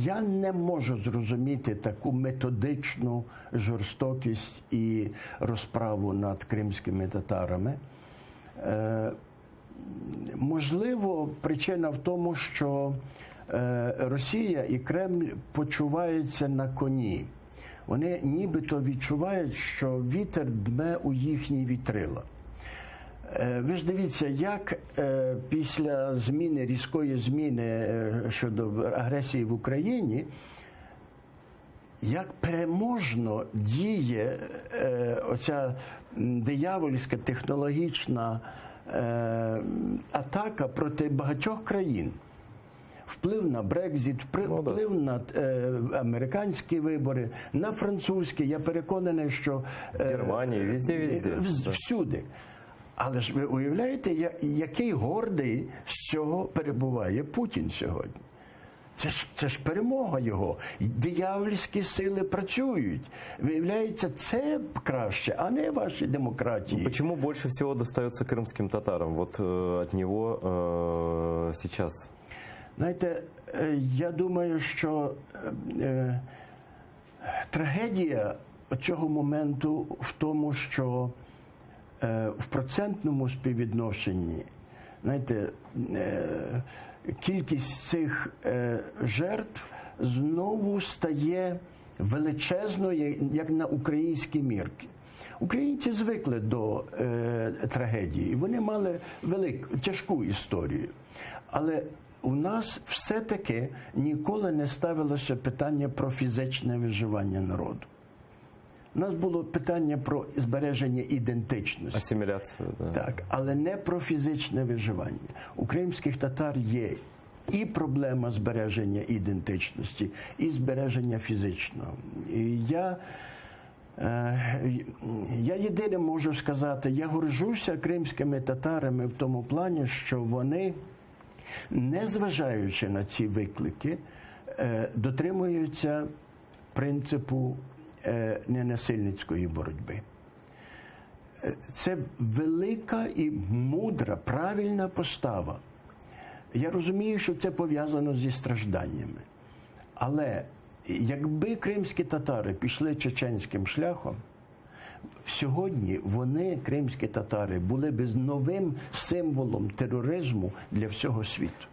Я не можу зрозуміти таку методичну жорстокість і розправу над кримськими татарами. Можливо, причина в тому, що Росія і Кремль почуваються на коні. Вони нібито відчувають, що вітер дме у їхні вітрила. Ви ж дивіться, як після зміни, різкої зміни щодо агресії в Україні, як переможно діє оця диявольська технологічна атака проти багатьох країн. Вплив на Брекзит, вплив на американські вибори, на французькі. Я переконаний, що в Германії, везде. Всюди. Але ж ви уявляєте, який гордий з цього перебуває Путін сьогодні? Це ж перемога його. Диявольські сили працюють. Виявляється, це краще, а не ваші демократії. Почему больше всего достается крымским татарам? Вот от него сейчас. Знаєте, я думаю, що трагедія цього моменту в тому, що в процентному співвідношенні, знаєте, кількість цих жертв знову стає величезною, як на українські мірки. Українці звикли до трагедії, вони мали тяжку історію. Але у нас все-таки ніколи не ставилося питання про фізичне виживання народу. У нас було питання про збереження ідентичності. Асиміляцію, да. Так, але не про фізичне виживання. У кримських татар є і проблема збереження ідентичності, і збереження фізичного. І я єдине можу сказати, я горжуся кримськими татарами в тому плані, що вони, незважаючи на ці виклики, дотримуються принципу ненасильницької боротьби. Це велика і мудра, правильна постава. Я розумію, що це пов'язано зі стражданнями. Але якби кримські татари пішли чеченським шляхом, сьогодні вони, кримські татари, були б новим символом тероризму для всього світу.